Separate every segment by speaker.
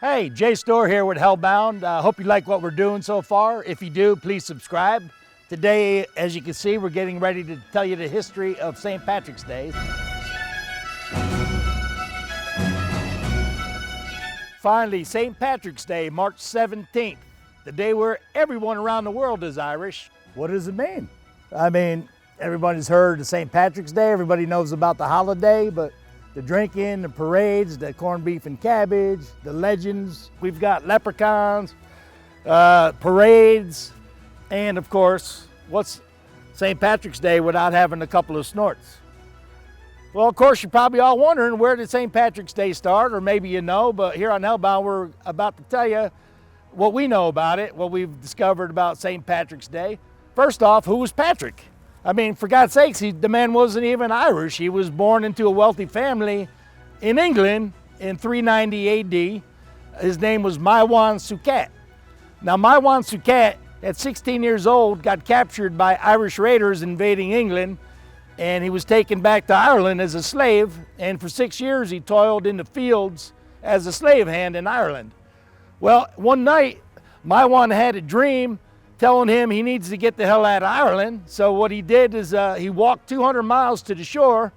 Speaker 1: Hey, Jay Store here with Hellbound. Hope you like what we're doing so far. If you do, please subscribe. Today, as you can see, we're getting ready to tell you the history of St. Patrick's Day. Finally, St. Patrick's Day, March 17th, the day where everyone around the world is Irish. What does it mean? I mean, everybody's heard of St. Patrick's Day, everybody knows about the holiday, but the drinking, the parades, the corned beef and cabbage, the legends. We've got leprechauns, parades, and of course, what's St. Patrick's Day without having a couple of snorts? Well, of course, you're probably all wondering, where did St. Patrick's Day start? Or maybe you know, but here on Hellbound, we're about to tell you what we know about it, what we've discovered about St. Patrick's Day. First off, who was Patrick? I mean, for God's sakes, the man wasn't even Irish. He was born into a wealthy family in England in 390 AD. His name was Maiwan Sucat. Now, Maiwan Sucat, at 16 years old, got captured by Irish raiders invading England, and he was taken back to Ireland as a slave, and for 6 years he toiled in the fields as a slave hand in Ireland. Well, one night, Maiwan had a dream telling him he needs to get the hell out of Ireland. So what he did is he walked 200 miles to the shore.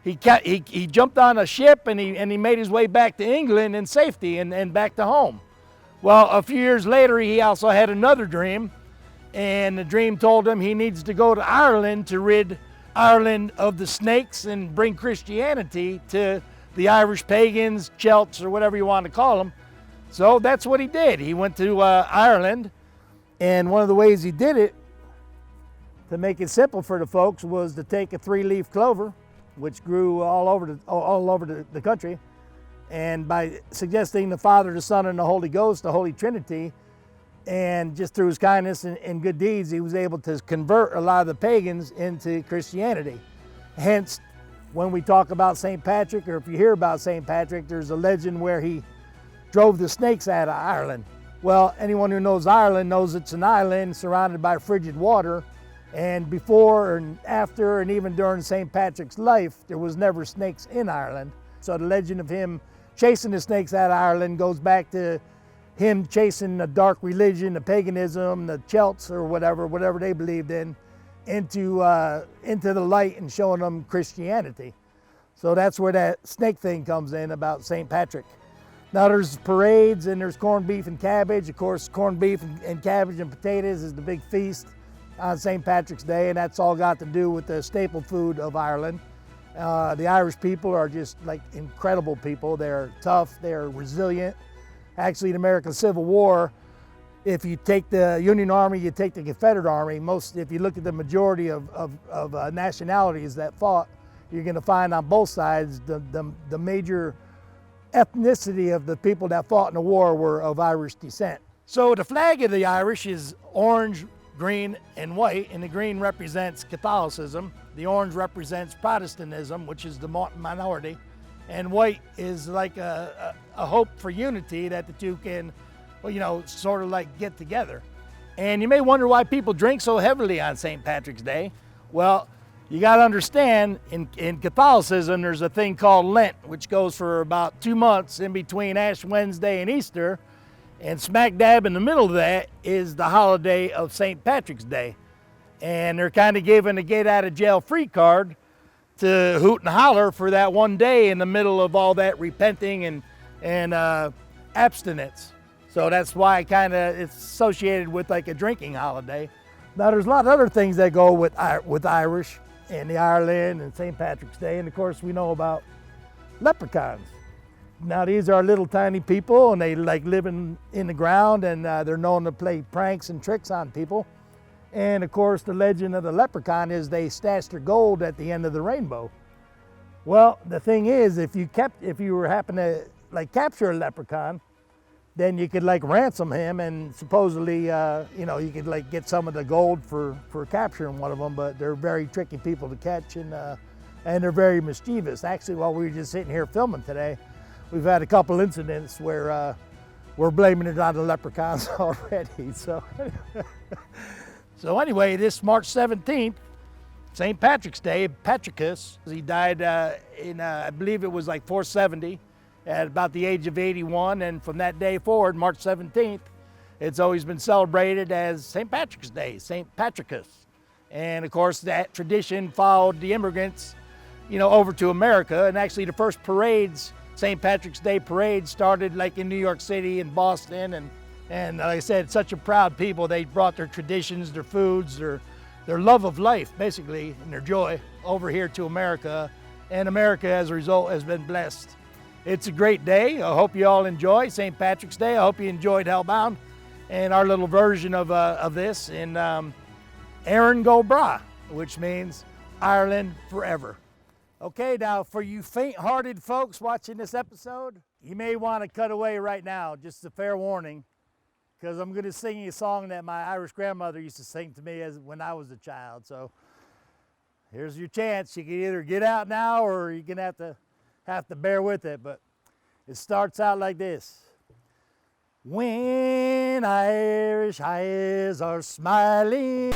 Speaker 1: He jumped on a ship and he made his way back to England in safety and back to home. Well, a few years later, he also had another dream, and the dream told him he needs to go to Ireland to rid Ireland of the snakes and bring Christianity to the Irish pagans, Celts, or whatever you want to call them. So that's what he did. He went to Ireland. And one of the ways he did it, to make it simple for the folks, was to take a 3-leaf clover, which grew all over the country, and by suggesting the Father, the Son, and the Holy Ghost, the Holy Trinity, and just through his kindness and good deeds, he was able to convert a lot of the pagans into Christianity. Hence, when we talk about St. Patrick, or if you hear about St. Patrick, there's a legend where he drove the snakes out of Ireland. Well, anyone who knows Ireland knows it's an island surrounded by frigid water, and before and after and even during St. Patrick's life, there was never snakes in Ireland. So the legend of him chasing the snakes out of Ireland goes back to him chasing the dark religion, the paganism, the Celts, or whatever they believed in, into the light and showing them Christianity. So that's where that snake thing comes in about St. Patrick. Now there's parades and there's corned beef and cabbage. Of course, corned beef and cabbage and potatoes is the big feast on St. Patrick's Day, and that's all got to do with the staple food of Ireland. The Irish people are just like incredible people. They're tough, they're resilient. Actually, the American Civil War, if you take the Union Army, you take the Confederate Army, if you look at the majority of nationalities that fought, you're gonna find on both sides the major ethnicity of the people that fought in the war were of Irish descent. So the flag of the Irish is orange, green, and white, and the green represents Catholicism, the orange represents Protestantism, which is the minority, and white is like a hope for unity that the two can, well, you know, sort of like get together. And you may wonder why people drink so heavily on St. Patrick's Day. Well, you got to understand, in Catholicism, there's a thing called Lent, which goes for about 2 months in between Ash Wednesday and Easter. And smack dab in the middle of that is the holiday of St. Patrick's Day. And they're kind of giving a get out of jail free card to hoot and holler for that one day in the middle of all that repenting and abstinence. So that's why it's associated with like a drinking holiday. Now there's a lot of other things that go with Irish and the Ireland and St. Patrick's Day, and of course we know about leprechauns. Now these are little tiny people, and they like live in the ground, and they're known to play pranks and tricks on people. And of course the legend of the leprechaun is they stash their gold at the end of the rainbow. Well, the thing is, if you were happen to like capture a leprechaun, then you could like ransom him, and supposedly, you know, you could like get some of the gold for capturing one of them, but they're very tricky people to catch, and they're very mischievous. Actually, while we were just sitting here filming today, we've had a couple incidents where we're blaming it on the leprechauns already. So anyway, this March 17th, St. Patrick's Day, Patricus, he died in, I believe it was like 470. at about the age of 81, and from that day forward, March 17th, it's always been celebrated as St. Patrick's Day, St. Patrickus. And of course, that tradition followed the immigrants, over to America. And actually the first parades, St. Patrick's Day parades, started like in New York City and Boston. And like I said, such a proud people. They brought their traditions, their foods, their love of life, basically, and their joy over here to America. And America, as a result, has been blessed. It's a great day. I hope you all enjoy St. Patrick's Day. I hope you enjoyed Hellbound and our little version of this in Erin Cavanagh, which means Ireland forever. Okay, now for you faint-hearted folks watching this episode, you may want to cut away right now, just a fair warning, because I'm going to sing you a song that my Irish grandmother used to sing to me when I was a child. So here's your chance. You can either get out now or you're going to have to bear with it, but it starts out like this. When Irish eyes are smiling